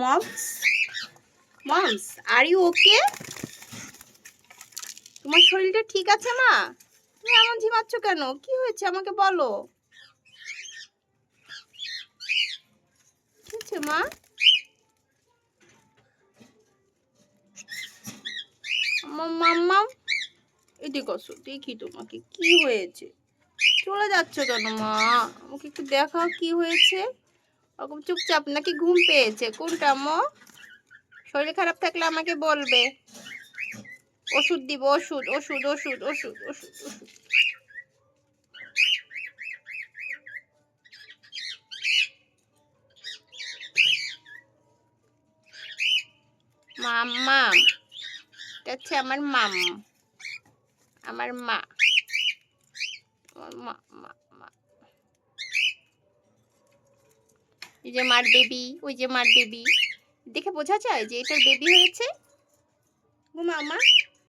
Moms moms are you okay? তোমার শরীরটা ঠিক আছে মা? তুমি এমন ঝিমাচ্ছ কেন? কি হয়েছে আমাকে বলো। কি হয়েছে মা? মাম্মা এদিকে আসো, দেখি তোমাকে কি হয়েছে। চলে যাচ্ছ কেন মা? আমাকে একটু দেখাও কি হয়েছে। ওরকম চুপচাপ নাকি ঘুম পেয়েছে? কোনটা আম্মু? শরীর খারাপ থাকলে আমাকে বলবে, ওষুধ দিব। ওষুধ ওষুধ ওষুধ ওষুধ ওষুধ ওষুধ। মাম্মাম, এটা হচ্ছে আমার মাম, আমার মা, আমার মা মা মা। এই যে মার বেবি, ওই যে মার বেবি, দেখে বোঝা যায় যে এটার বেবি হয়েছে। ঘুমা মা।